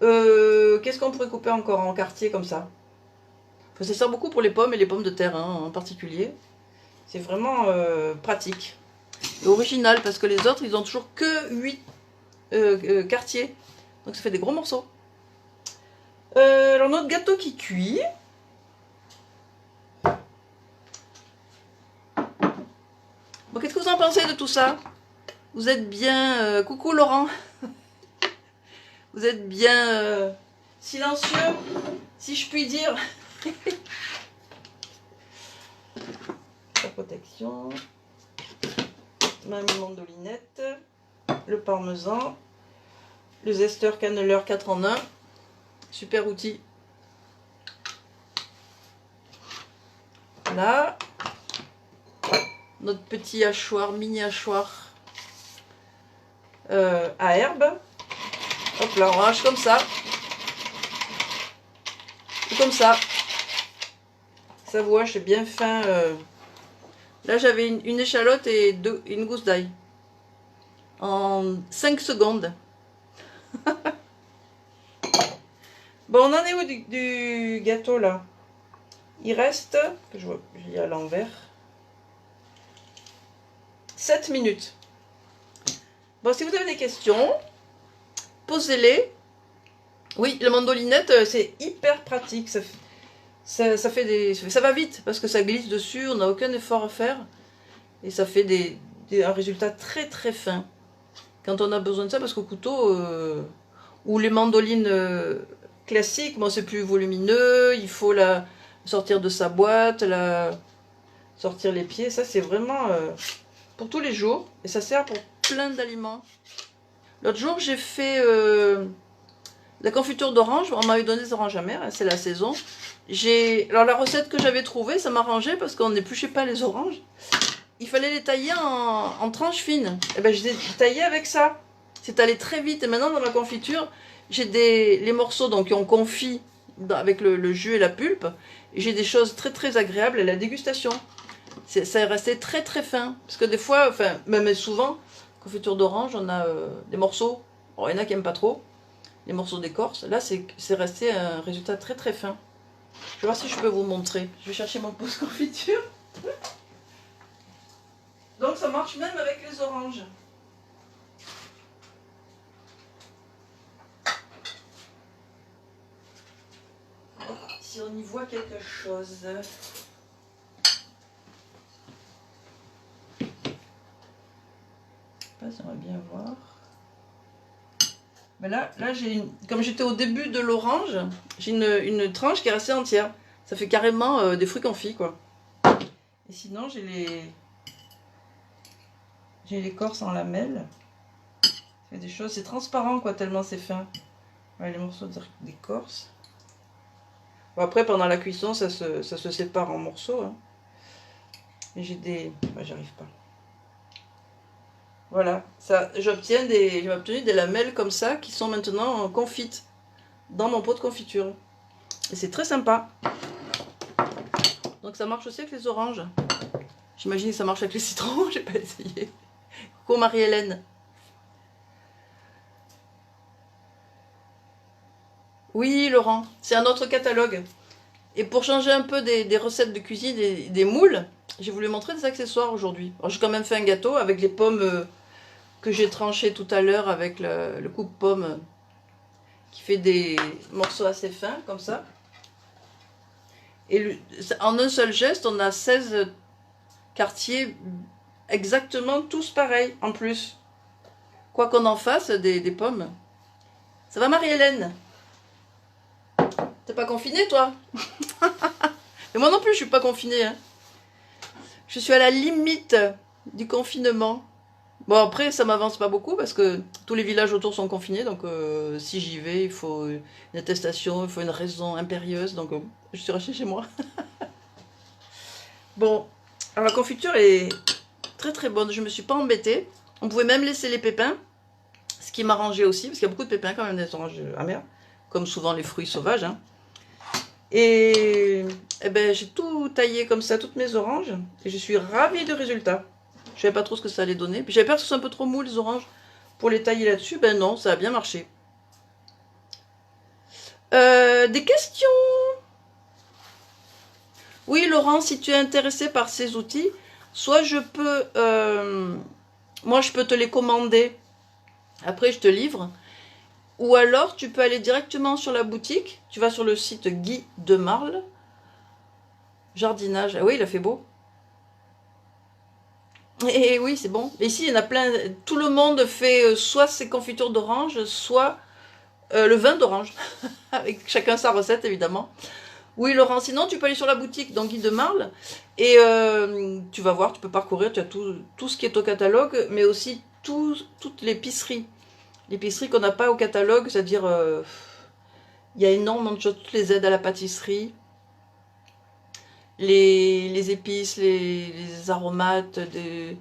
[SPEAKER 1] Qu'est-ce qu'on pourrait couper encore en quartier comme ça? Enfin, ça sert beaucoup pour les pommes et les pommes de terre hein, en particulier. C'est vraiment pratique. Et original parce que les autres, ils ont toujours que 8 quartiers. Donc ça fait des gros morceaux. Alors notre gâteau qui cuit. Bon, qu'est-ce que vous en pensez de tout ça? Vous êtes bien... coucou Laurent. Vous êtes bien silencieux, si je puis dire. La protection. Ma mandolinette. Le parmesan. Le zesteur canneleur 4 en 1. Super outil. Là. Notre petit hachoir, mini hachoir à herbe. Hop là, on hache comme ça. Et comme ça. Ça vous hache bien fin. Là, j'avais une échalote et une gousse d'ail. En 5 secondes. Bon, on en est où du gâteau là? Il reste, je lis à l'envers, 7 minutes. Bon, si vous avez des questions, posez-les. Oui, la mandolinette, c'est hyper pratique. Ça va vite parce que ça glisse dessus, on n'a aucun effort à faire. Et ça fait un résultat très très fin. Quand on a besoin de ça, parce qu'au couteau, ou les mandolines classiques, bon, c'est plus volumineux, il faut la sortir de sa boîte, sortir les pieds. Ça, c'est vraiment pour tous les jours. Et ça sert pour plein d'aliments. L'autre jour, j'ai fait la confiture d'orange. On m'avait donné des oranges amères, hein, c'est la saison. Alors la recette que j'avais trouvée, ça m'arrangeait parce qu'on n'épluchait pas les oranges. Il fallait les tailler en tranches fines. Et ben, je les ai taillées avec ça. C'est allé très vite. Et maintenant, dans ma confiture, j'ai les morceaux donc, qui ont confit avec le jus et la pulpe. Et j'ai des choses très très agréables à la dégustation. Ça est resté très très fin. Parce que des fois, enfin, même souvent, confiture d'orange, on a des morceaux. Bon, il y en a qui n'aiment pas trop. Les morceaux d'écorce. Là, c'est resté un résultat très très fin. Je vais voir si je peux vous montrer. Je vais chercher mon pose confiture. Donc ça marche même avec les oranges. Si on y voit quelque chose. J'aimerais bien voir. Mais là comme j'étais au début de l'orange, j'ai une tranche qui est restée entière. Ça fait carrément des fruits confits, quoi. Et sinon, j'ai l'écorce en lamelles. C'est des choses, c'est transparent, quoi, tellement c'est fin. Ouais, les morceaux d'écorce. Bon, après, pendant la cuisson, ça se sépare en morceaux. Hein. Et j'ai des... Bah, j'arrive pas. Voilà, j'ai obtenu des lamelles comme ça qui sont maintenant confites dans mon pot de confiture. Et c'est très sympa. Donc ça marche aussi avec les oranges. J'imagine que ça marche avec les citrons, j'ai pas essayé. Coucou Marie-Hélène. Oui Laurent, c'est un autre catalogue. Et pour changer un peu des recettes de cuisine, des moules, j'ai voulu montrer des accessoires aujourd'hui. Alors j'ai quand même fait un gâteau avec les pommes que j'ai tranchées tout à l'heure avec le coupe-pomme qui fait des morceaux assez fins comme ça. Et en un seul geste, on a 16 quartiers exactement tous pareils en plus. Quoi qu'on en fasse, des pommes. Ça va Marie-Hélène? T'es pas confinée toi? Et moi non plus je suis pas confinée. Hein. Je suis à la limite du confinement. Bon après ça m'avance pas beaucoup parce que tous les villages autour sont confinés. Donc si j'y vais il faut une attestation, il faut une raison impérieuse. Donc je suis restée chez moi. Bon, alors la confiture est très très bonne. Je me suis pas embêtée. On pouvait même laisser les pépins. Ce qui m'arrangeait aussi parce qu'il y a beaucoup de pépins quand même des oranges amères. Comme souvent les fruits sauvages. Hein. Et ben, j'ai tout taillé comme ça, toutes mes oranges. Et je suis ravie du résultat. Je savais pas trop ce que ça allait donner. Puis j'avais peur que ce soit un peu trop mou les oranges pour les tailler là-dessus. Ben non, ça a bien marché. Des questions? Oui, Laurent, si tu es intéressé par ces outils, soit je peux... moi, je peux te les commander. Après, je te livre. Ou alors, tu peux aller directement sur la boutique. Tu vas sur le site Guy de Marle. Jardinage. Ah oui, il a fait beau. Et oui, c'est bon. Et ici, il y en a plein. Tout le monde fait soit ses confitures d'orange, soit le vin d'orange. Avec chacun sa recette, évidemment. Oui, Laurent. Sinon, tu peux aller sur la boutique dans Guy de Marle. Et tu vas voir, tu peux parcourir. Tu as tout ce qui est au catalogue, mais aussi toutes les épiceries. L'épicerie qu'on n'a pas au catalogue, c'est-à-dire... il y a énormément de choses. Toutes les aides à la pâtisserie. Les épices, les aromates, des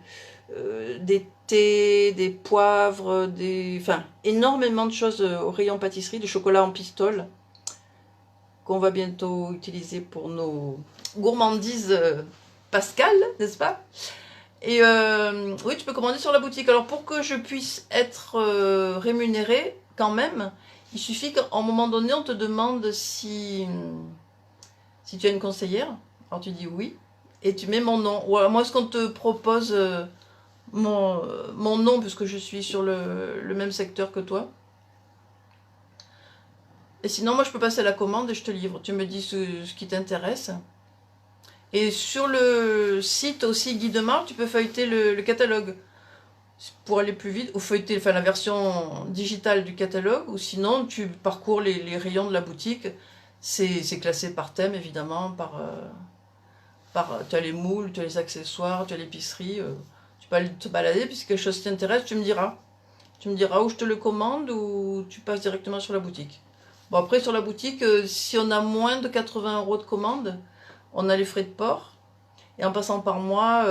[SPEAKER 1] thés, des poivres, enfin, énormément de choses au rayon pâtisserie, du chocolat en pistole, qu'on va bientôt utiliser pour nos gourmandises pascales, n'est-ce pas? Et oui, tu peux commander sur la boutique. Alors, pour que je puisse être rémunérée, quand même, il suffit qu'à un moment donné, on te demande si tu as une conseillère. Alors, tu dis oui. Et tu mets mon nom. Ou alors, moi, est-ce qu'on te propose mon nom, puisque je suis sur le même secteur que toi. Et sinon, moi, je peux passer la commande et je te livre. Tu me dis ce qui t'intéresse. Et sur le site aussi Guy de Marle, tu peux feuilleter le catalogue pour aller plus vite, ou feuilleter enfin, la version digitale du catalogue, ou sinon tu parcours les rayons de la boutique. C'est classé par thème, évidemment, tu as les moules, tu as les accessoires, tu as l'épicerie. Tu peux aller te balader, puis si quelque chose t'intéresse, tu me diras. Tu me diras où je te le commande ou tu passes directement sur la boutique. Bon, après, sur la boutique, si on a moins de 80 € de commande, on a les frais de port. Et en passant par moi,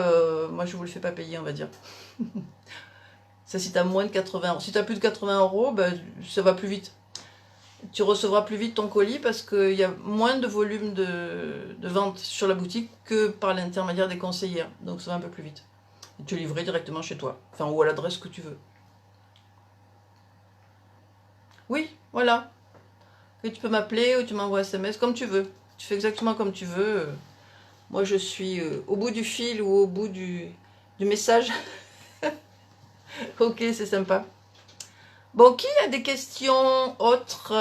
[SPEAKER 1] moi, je ne vous le fais pas payer, on va dire. Ça, si tu as moins de 80 €. Si tu as plus de 80 €, ben, ça va plus vite. Tu recevras plus vite ton colis parce qu'il y a moins de volume de vente sur la boutique que par l'intermédiaire des conseillères. Donc, ça va un peu plus vite. Et tu es livré directement chez toi. Enfin, ou à l'adresse que tu veux. Oui, voilà. Et tu peux m'appeler ou tu m'envoies un SMS, comme tu veux. Tu fais exactement comme tu veux. Moi, je suis au bout du fil ou au bout du message. Ok, c'est sympa. Bon, qui a des questions autres?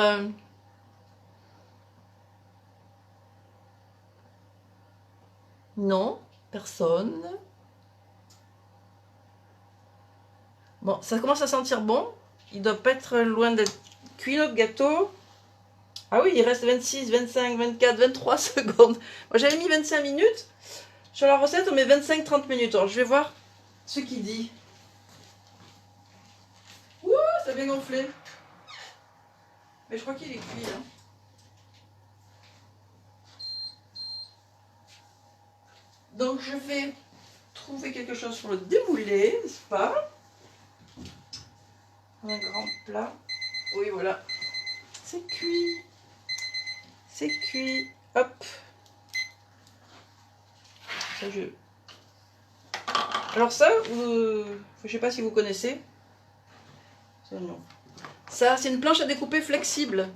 [SPEAKER 1] Non, personne. Bon, ça commence à sentir bon. Il doit pas être loin d'être cuit notre gâteau. Ah oui, il reste 26, 25, 24, 23 secondes. Moi, j'avais mis 25 minutes. Sur la recette, on met 25-30 minutes. Alors, je vais voir ce qu'il dit. Ouh, ça a bien gonflé. Mais je crois qu'il est cuit, hein. Donc, je vais trouver quelque chose pour le démouler, n'est-ce pas? Un grand plat. Oui, voilà. C'est cuit. C'est cuit. Hop. Ça, Alors ça, je sais pas si vous connaissez. Ça, c'est une planche à découper flexible.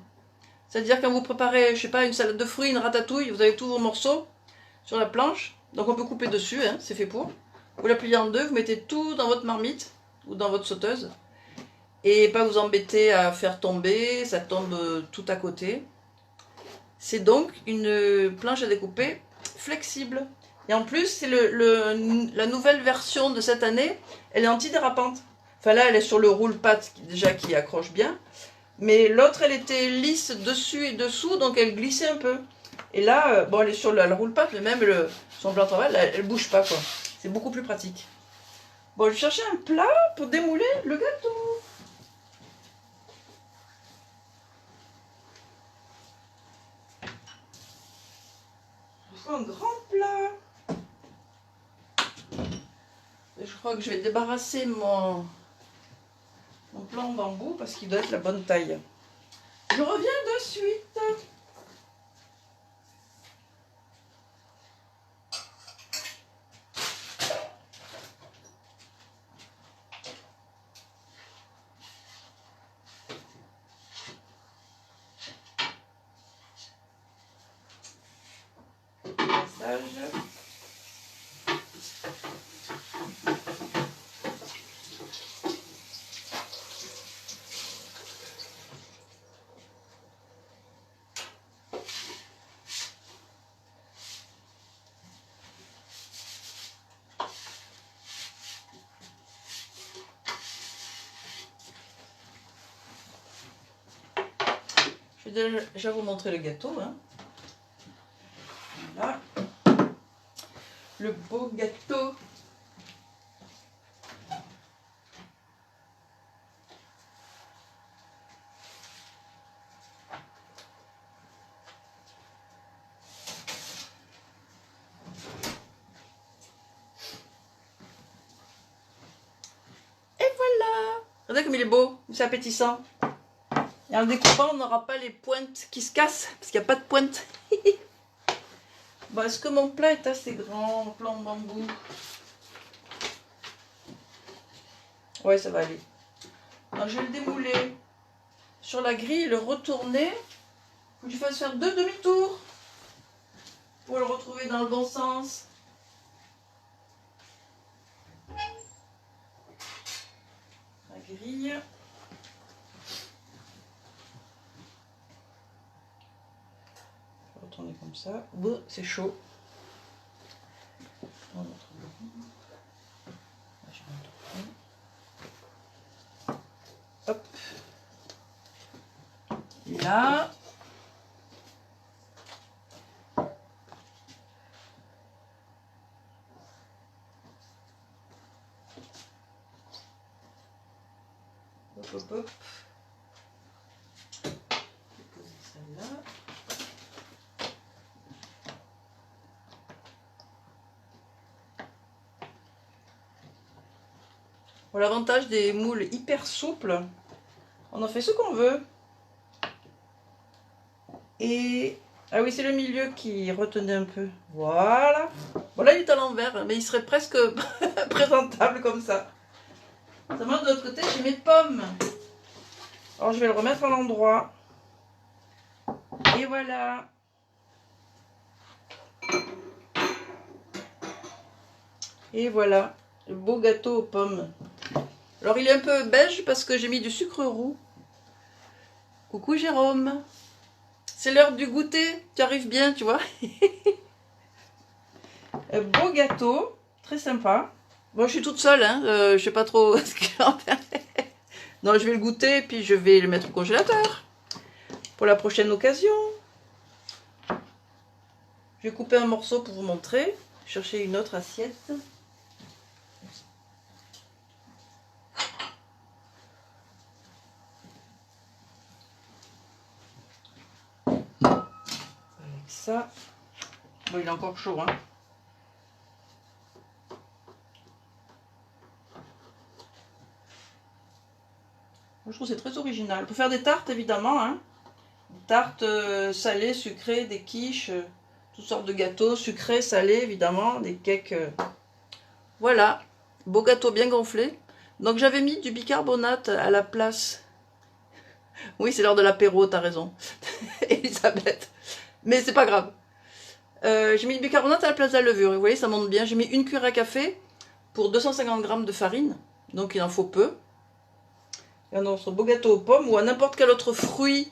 [SPEAKER 1] C'est-à-dire quand vous préparez, je sais pas, une salade de fruits, une ratatouille, vous avez tous vos morceaux sur la planche. Donc on peut couper dessus, hein, c'est fait pour. Vous la pliez en deux, vous mettez tout dans votre marmite ou dans votre sauteuse. Et pas vous embêter à faire tomber, ça tombe tout à côté. C'est donc une planche à découper flexible. Et en plus, c'est la nouvelle version de cette année, elle est antidérapante. Enfin là, elle est sur le roule-patte déjà qui accroche bien. Mais l'autre, elle était lisse dessus et dessous, donc elle glissait un peu. Et là, bon, elle est sur la roule-patte, mais même son plan de travail, elle bouge pas, quoi. C'est beaucoup plus pratique. Bon, je cherchais un plat pour démouler le gâteau. Il faut un grand plat. Et je crois que je vais débarrasser mon plan en bambou parce qu'il doit être la bonne taille. Je reviens de suite. montage. Je vais déjà vous montrer le gâteau. Hein. Voilà. Le beau gâteau. Et voilà. Regardez comme il est beau, c'est appétissant. Et en le découpant, on n'aura pas les pointes qui se cassent, parce qu'il n'y a pas de pointe. Bon, est-ce que mon plat est assez grand, mon plat en bambou? Ouais, ça va aller. Alors, je vais le démouler sur la grille, le retourner. Il faut que je fasse faire 2 demi-tours pour le retrouver dans le bon sens. La grille. Tourner comme ça. C'est chaud. Hop. Là. Hop, hop, hop. Je vais poser celle-là. Bon, l'avantage des moules hyper souples, on en fait ce qu'on veut. Et... ah oui, c'est le milieu qui retenait un peu. Voilà. Bon, là, il est à l'envers, mais il serait presque présentable comme ça. Seulement, de l'autre côté, j'ai mes pommes. Alors, je vais le remettre à l'endroit. Et voilà. Et voilà. Le beau gâteau aux pommes. Alors, il est un peu beige parce que j'ai mis du sucre roux. Coucou Jérôme. C'est l'heure du goûter. Tu arrives bien, tu vois. Beau gâteau. Très sympa. Bon, je suis toute seule. Hein. Je sais pas trop ce que je vais en faire. Non, je vais le goûter et puis je vais le mettre au congélateur. Pour la prochaine occasion. Je vais couper un morceau pour vous montrer. Chercher une autre assiette. Ça. Bon, il est encore chaud, hein. Je trouve que c'est très original. On peut faire des tartes, évidemment, hein. Des tartes salées, sucrées, des quiches, toutes sortes de gâteaux, sucrés, salés, évidemment, des cakes. Voilà, beau gâteau bien gonflé. Donc j'avais mis du bicarbonate à la place. Oui, c'est l'heure de l'apéro, t'as raison, Elisabeth. Mais c'est pas grave. J'ai mis du bicarbonate à la place de la levure. Vous voyez, ça monte bien. J'ai mis une cuillère à café pour 250 g de farine. Donc il en faut peu. Et notre beau gâteau aux pommes ou à n'importe quel autre fruit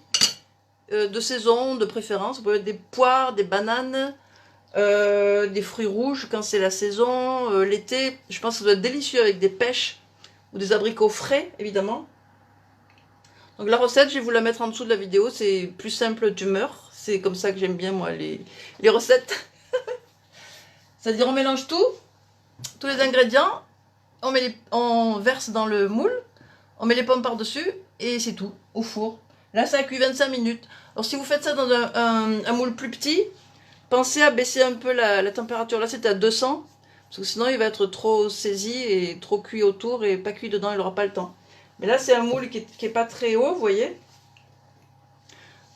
[SPEAKER 1] de saison, de préférence. Vous pouvez mettre des poires, des bananes, des fruits rouges quand c'est la saison. L'été, je pense que ça doit être délicieux avec des pêches ou des abricots frais, évidemment. Donc la recette, je vais vous la mettre en dessous de la vidéo. C'est plus simple d'humeur. C'est comme ça que j'aime bien, moi, les recettes. C'est-à-dire, on mélange tout, tous les ingrédients, on verse dans le moule, on met les pommes par-dessus, et c'est tout, au four. Là, ça a cuit 25 minutes. Alors, si vous faites ça dans un moule plus petit, pensez à baisser un peu la température. Là, c'était à 200, parce que sinon, il va être trop saisi et trop cuit autour, et pas cuit dedans, il n'aura pas le temps. Mais là, c'est un moule qui est pas très haut, vous voyez.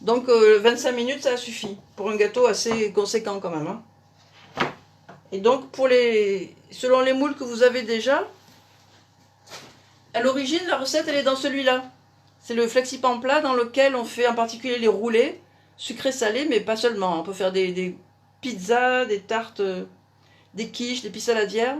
[SPEAKER 1] Donc 25 minutes, ça suffit pour un gâteau assez conséquent quand même. Hein. Et donc selon les moules que vous avez déjà, à l'origine la recette elle est dans celui-là. C'est le flexipan plat dans lequel on fait en particulier les roulés, sucrés salés, mais pas seulement. On peut faire des pizzas, des tartes, des quiches, des pissaladières,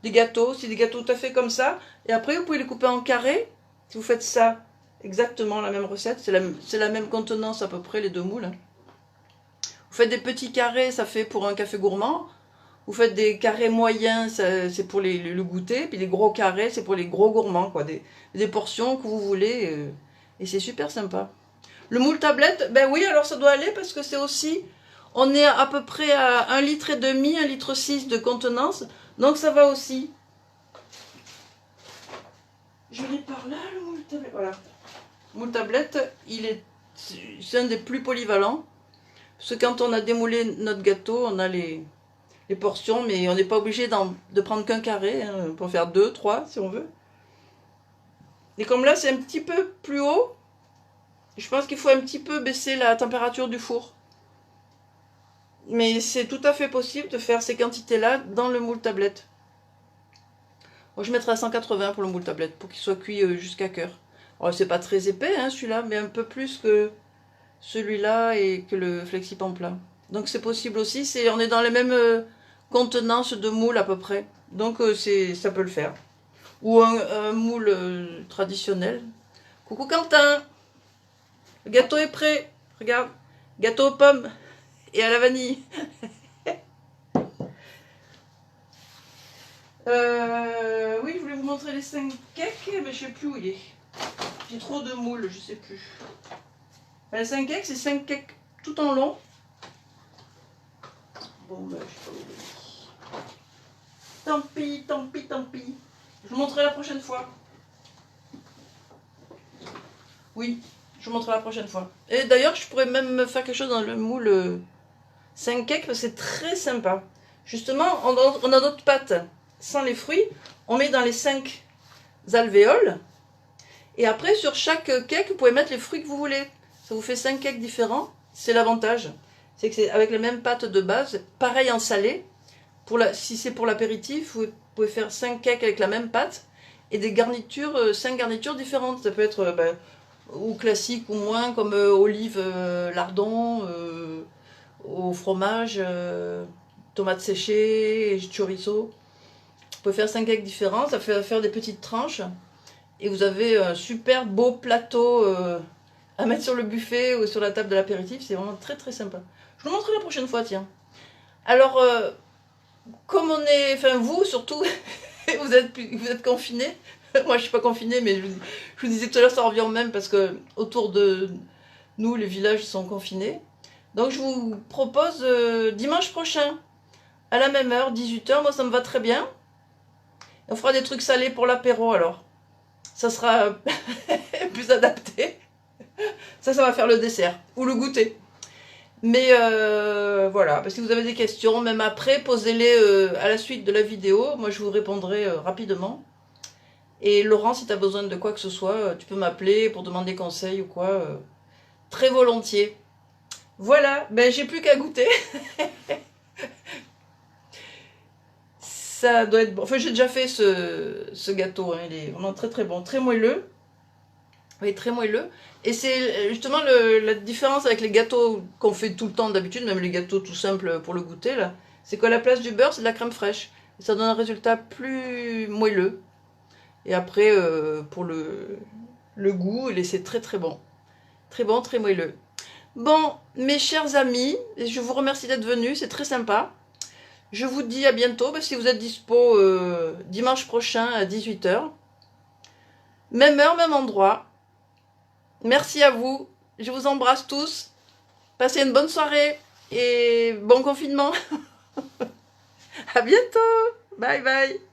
[SPEAKER 1] des gâteaux, c'est des gâteaux tout à fait comme ça. Et après, vous pouvez les couper en carrés. Si vous faites ça, exactement la même recette, c'est la même contenance à peu près, les deux moules. Hein. Vous faites des petits carrés, ça fait pour un café gourmand. Vous faites des carrés moyens, c'est pour le goûter. Puis les gros carrés, c'est pour les gros gourmands, quoi. Des portions que vous voulez. Et c'est super sympa. Le moule tablette, ben oui, alors ça doit aller parce que c'est aussi... On est à peu près à 1,5 litre, 1,6 litre de contenance. Donc ça va aussi. Je l'ai par là, le moule tablette. Voilà. Le moule tablette, c'est un des plus polyvalents. Parce que quand on a démoulé notre gâteau, on a les portions, mais on n'est pas obligé de prendre qu'un carré. Hein. On peut en faire 2, 3 si on veut. Et comme là, c'est un petit peu plus haut, je pense qu'il faut un petit peu baisser la température du four. Mais c'est tout à fait possible de faire ces quantités-là dans le moule tablette. Moi, je mettrai à 180 pour le moule tablette, pour qu'il soit cuit jusqu'à cœur. Alors, c'est pas très épais, hein, celui-là, mais un peu plus que celui-là et que le Flexipan plat. Donc, c'est possible aussi. On est dans les mêmes contenances de moule à peu près. Donc, ça peut le faire. Ou un moule traditionnel. Coucou Quentin! Le gâteau est prêt. Regarde. Gâteau aux pommes et à la vanille. Oui, je voulais vous montrer les 5 cakes, mais je sais plus où il est. J'ai trop de moules, je sais plus. Les 5 cakes, c'est 5 cakes tout en long. Bon, ben, je sais pas où il est. Tant pis, tant pis, tant pis. Je vous montrerai la prochaine fois. Oui, je vous montrerai la prochaine fois. Et d'ailleurs, je pourrais même faire quelque chose dans le moule 5 cakes, parce que c'est très sympa. Justement, on a notre pâte sans les fruits. On met dans les 5 alvéoles. Et après, sur chaque cake, vous pouvez mettre les fruits que vous voulez. Ça vous fait 5 cakes différents. C'est l'avantage. C'est que c'est avec les mêmes pâtes de base. Pareil en salé. Si c'est pour l'apéritif, vous pouvez faire 5 cakes avec la même pâte. Et des garnitures, 5 garnitures différentes. Ça peut être ou classique ou moins, comme olive, lardon, au fromage, tomates séchées, chorizo. Vous pouvez faire 5 cakes différents. Ça fait faire des petites tranches. Et vous avez un super beau plateau à mettre sur le buffet ou sur la table de l'apéritif. C'est vraiment très très sympa. Je vous le montrerai la prochaine fois, tiens. Alors, comme on est... Enfin, vous surtout, vous êtes confinés. Moi, je suis pas confinée, mais je vous disais tout à l'heure, ça revient au même parce que autour de nous, les villages sont confinés. Donc, je vous propose dimanche prochain, à la même heure, 18h. Moi, ça me va très bien. On fera des trucs salés pour l'apéro, alors. Ça sera plus adapté. Ça va faire le dessert ou le goûter. Mais voilà, si vous avez des questions, même après, posez-les à la suite de la vidéo. Moi, je vous répondrai rapidement. Et Laurent, si tu as besoin de quoi que ce soit, tu peux m'appeler pour demander conseil ou quoi. Très volontiers. Voilà, ben j'ai plus qu'à goûter. Ça doit être bon. Enfin, j'ai déjà fait ce gâteau. Hein. Il est vraiment très très bon. Très moelleux. Oui, très moelleux. Et c'est justement la différence avec les gâteaux qu'on fait tout le temps d'habitude, même les gâteaux tout simples pour le goûter, là, c'est qu'à la place du beurre, c'est de la crème fraîche. Et ça donne un résultat plus moelleux. Et après, pour le goût, c'est très très bon. Très bon, très moelleux. Bon, mes chers amis, je vous remercie d'être venus, c'est très sympa. Je vous dis à bientôt, si vous êtes dispo dimanche prochain à 18h. Même heure, même endroit. Merci à vous. Je vous embrasse tous. Passez une bonne soirée et bon confinement. À bientôt. Bye bye.